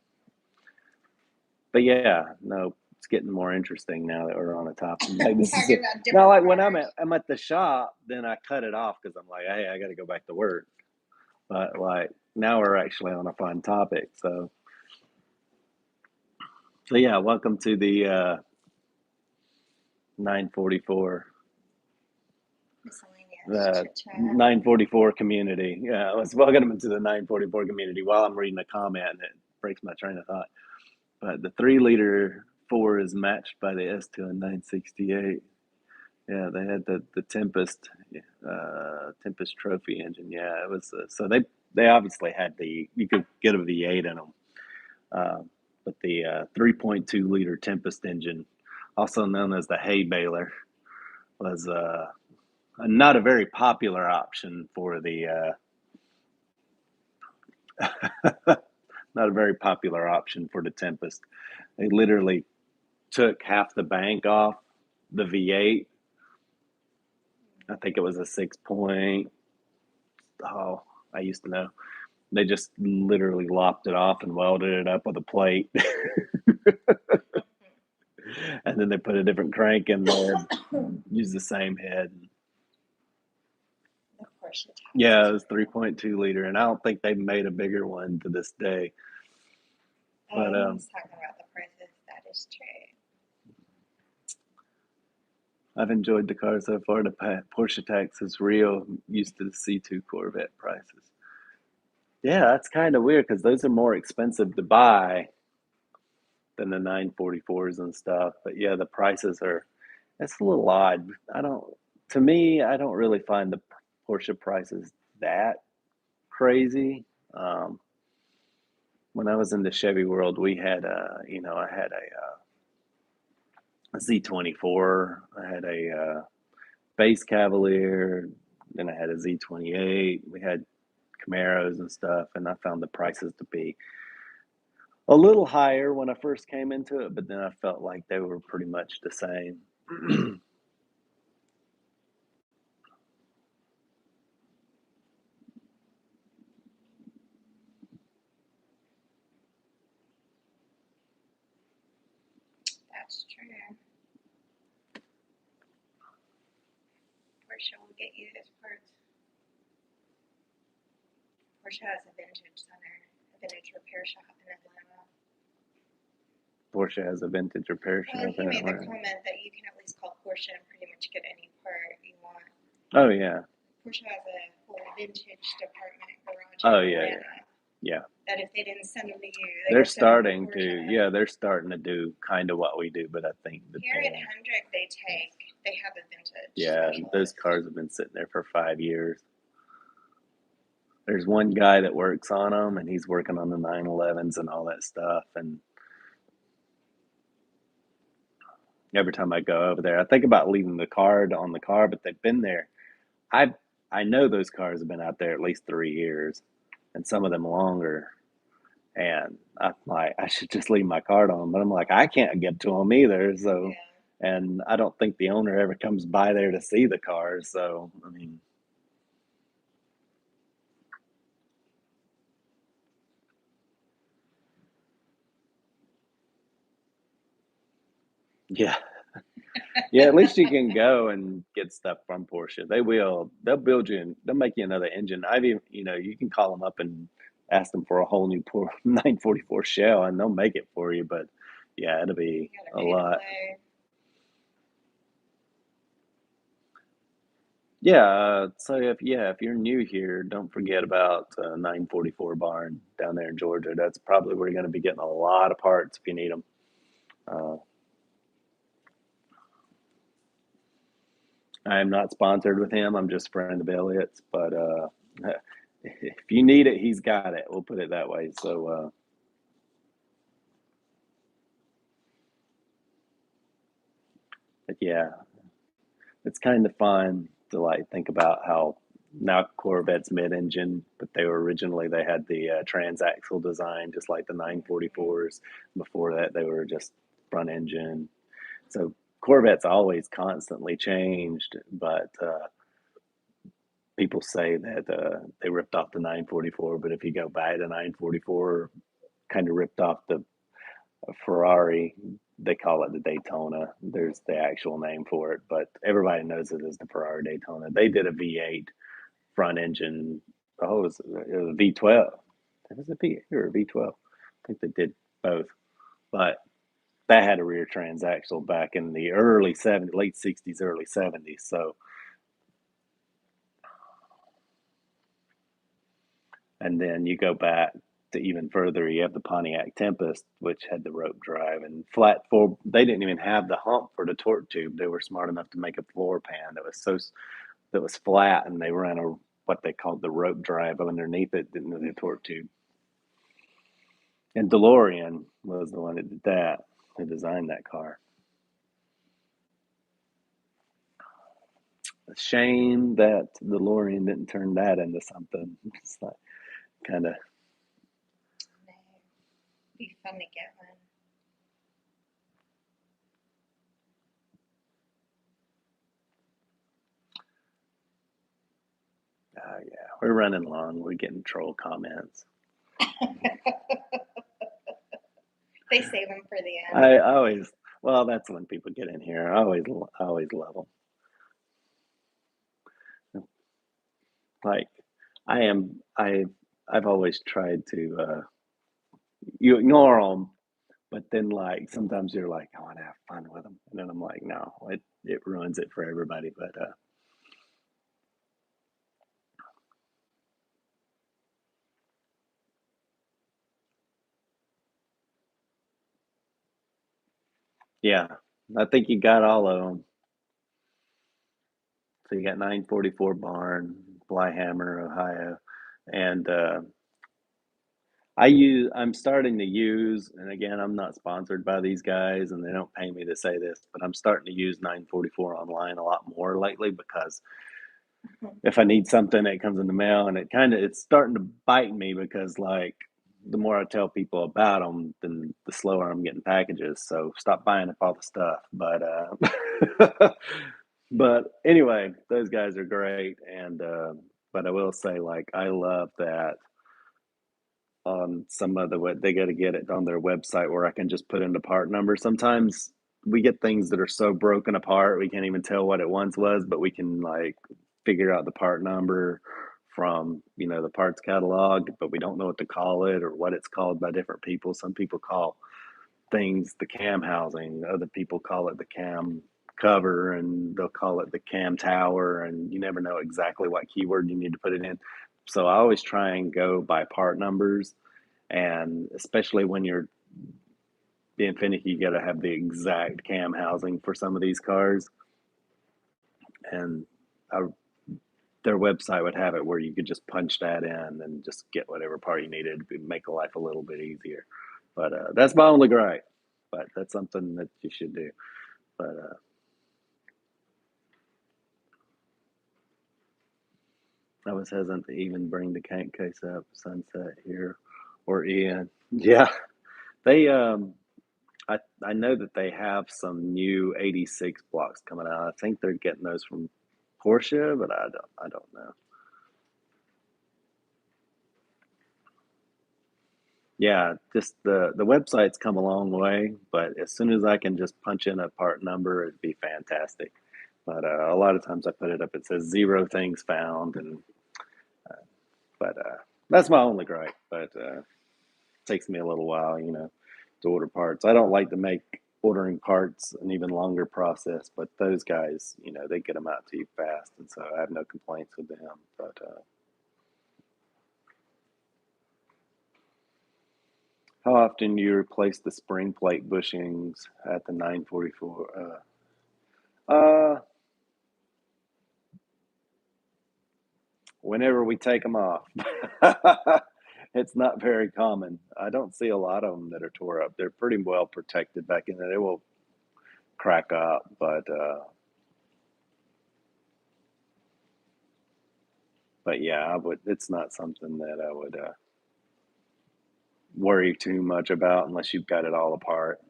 yeah, no, it's getting more interesting now that we're on a topic. Like this is Talking it. about Now, different like when cars. I'm at the shop, then I cut it off because I'm like, hey, I got to go back to work. But like now we're actually on a fun topic. So yeah, welcome to the 944. Miscellaneous The chit chat. 944 community. Yeah, let's welcome them to the 944 community while I'm reading a comment and it breaks my train of thought. But the 3-liter 4 is matched by the S2 and 968. Yeah, they had the Tempest Tempest Trophy engine. Yeah, it was so they obviously had you could get a V8 in them, but the 3.2 liter Tempest engine, also known as the hay baler, was not a very popular option for the not a very popular option for the Tempest. They literally took half the bank off the V8. I think it was a 6 point. Oh, I used to know. They just literally lopped it off and welded it up with a plate. And then they put a different crank in there, use the same head. Of course, Yeah, it was 3.2 liter, and I don't think they've made a bigger one to this day. But he's talking about the prices. That is true. I've enjoyed the car so far. The Porsche tax is real. Used to the C2 Corvette prices. Yeah, that's kind of weird because those are more expensive to buy than the 944s and stuff. But yeah, the prices are. It's a little odd. To me, I don't really find the Porsche prices that crazy. Um, when I was in the Chevy world, we had I had a Z24, I had a Base Cavalier, then I had a Z28. We had Camaros and stuff, and I found the prices to be a little higher when I first came into it, but then I felt like they were pretty much the same. That's true. Porsche will get you those parts. Porsche has a vintage center, a vintage repair shop in Atlanta. Porsche has a vintage repair Well, shop he in made the Atlanta. comment that you can at least call Porsche and pretty much get any part you want. Oh yeah. Porsche has a whole vintage department garage Oh in yeah, Atlanta. yeah. That if they didn't send them to you, They're would send them starting to to, Porsche. yeah, they're starting to do kind of what we do, but I think that Here at Hendrick, they have a vintage. yeah, specialist. those cars have been sitting there for 5 years. There's one guy that works on them, and he's working on the 911s and all that stuff. And every time I go over there, I think about leaving the card on the car, but they've been there. I know those cars have been out there at least 3 years, and some of them longer. And I'm like, I should just leave my card on, but I'm like, I can't get to them either. So, Yeah. and I don't think the owner ever comes by there to see the cars. So, I mean, yeah. Yeah, at least you can go and get stuff from Porsche. They'll build you, they'll make you another engine. I've even, you can call them up and ask them for a whole new 944 shell and they'll make it for you. But yeah, it'll be a lot. Yeah, so if you're new here, don't forget about 944 Barn down there in Georgia. That's probably where you're going to be getting a lot of parts if you need them. I am not sponsored with him. I'm just a friend of Elliot's, but if you need it, he's got it. We'll put it that way. So, but yeah, it's kind of fun to like think about how now Corvette's mid-engine, but they had the transaxle design, just like the 944s. Before that, they were just front engine. So Corvette's always constantly changed, but people say that they ripped off the 944. But if you go back, the 944 kind of ripped off the Ferrari they call it the Daytona. There's the actual name for it, but everybody knows it as the Ferrari Daytona. They did a V8 front engine. Oh, it was a V12. It was a V8 or a V12. I think they did both, but that had a rear transaxle back in the early 70s, late 60s, early 70s. So, and then you go back to even further, you have the Pontiac Tempest, which had the rope drive and flat floor. They didn't even have the hump for the torque tube. They were smart enough to make a floor pan that was flat, and they ran a what they called the rope drive underneath it, didn't have the torque tube. And DeLorean was the one that did that, who designed that car. A shame that DeLorean didn't turn that into something. It's like kind of. Be fun to get one. Yeah, we're running long. We're getting troll comments. They save them for the end. I always, well, that's when people get in here. I always love them. Like I've always tried to. You ignore them, but then like sometimes you're like, I want to have fun with them, and then I'm like, no, it ruins it for everybody. But yeah, I think you got all of them. So you got 944 Barn, Blyhammer, Ohio, and I'm starting to use, and again, I'm not sponsored by these guys, and they don't pay me to say this, but I'm starting to use 944 online a lot more lately because if I need something, it comes in the mail, and it's starting to bite me because like the more I tell people about them, then the slower I'm getting packages. So stop buying up all the stuff. But but anyway, those guys are great, and but I will say, like, I love that on some of they got to get it on their website where I can just put in the part number. Sometimes we get things that are so broken apart we can't even tell what it once was, but we can like figure out the part number from the parts catalog, but we don't know what to call it or what it's called by different people. Some people call things the cam housing, other people call it the cam cover, and they'll call it the cam tower, and you never know exactly what keyword you need to put it in. So I always try and go by part numbers, and especially when you're being finicky, you got to have the exact cam housing for some of these cars. And I, their website would have it where you could just punch that in and just get whatever part you needed to make life a little bit easier. But that's my only gripe. But that's something that you should do. But I was hesitant to even bring the crank case up, Sunset here, or Ian. Yeah, they. I know that they have some new '86 blocks coming out. I think they're getting those from Porsche, but I don't know. Yeah, just the website's come a long way, but as soon as I can just punch in a part number, it'd be fantastic. But a lot of times I put it up, it says 0 things found, and but that's my only gripe. But it takes me a little while, to order parts. I don't like to make ordering parts an even longer process, but those guys, they get them out to you fast, and so I have no complaints with them. But how often do you replace the spring plate bushings at the 944? Whenever we take them off. It's not very common. I don't see a lot of them that are tore up. They're pretty well protected back in there. They will crack up, but yeah, I would. It's not something that I would worry too much about unless you've got it all apart.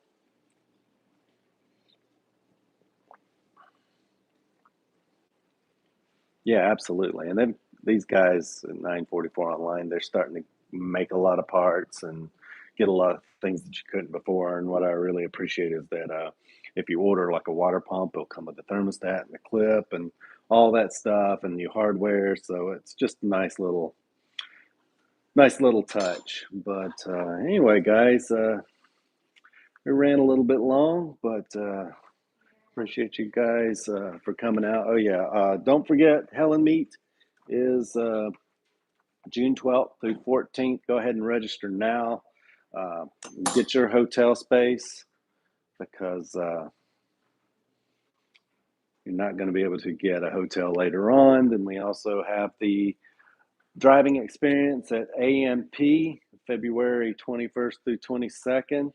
Yeah, absolutely. And then these guys at 944 online, they're starting to make a lot of parts, and get a lot of things that you couldn't before. And what I really appreciate is that if you order like a water pump, it'll come with the thermostat and the clip and all that stuff and new hardware. So it's just a nice little touch. But anyway, guys, we ran a little bit long, but appreciate you guys for coming out. Oh yeah, don't forget Helen Meet is June 12th through 14th. Go ahead and register now. Get your hotel space because you're not going to be able to get a hotel later on. Then we also have the driving experience at AMP, February 21st through 22nd.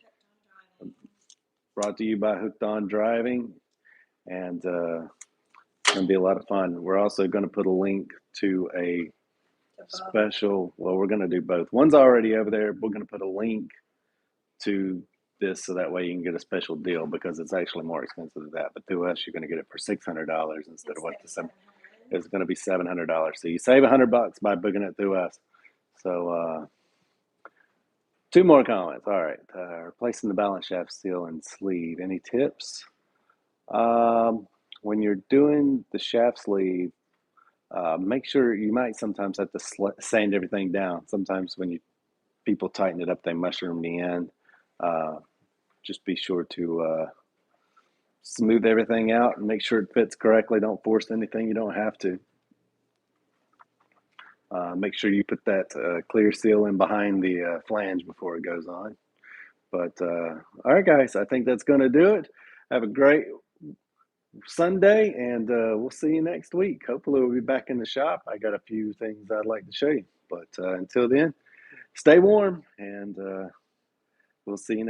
Brought to you by Hooked on Driving. And it's going to be a lot of fun. We're also going to put a link to a special, well, we're going to do both. One's already over there. We're going to put a link to this so that way you can get a special deal because it's actually more expensive than that. But through us, you're going to get it for $600 instead of what it's going to be $700. So you save $100 by booking it through us. So 2 more comments. All right, replacing the balance shaft seal and sleeve. Any tips? When you're doing the shaft sleeve, make sure you might sometimes have to sand everything down. Sometimes when people tighten it up, they mushroom the end. Just be sure to smooth everything out and make sure it fits correctly. Don't force anything you don't have to. Make sure you put that clear seal in behind the flange before it goes on. But all right, guys, I think that's going to do it. Have a great Sunday, and we'll see you next week. Hopefully, we'll be back in the shop. I got a few things I'd like to show you. But until then, stay warm, and we'll see you next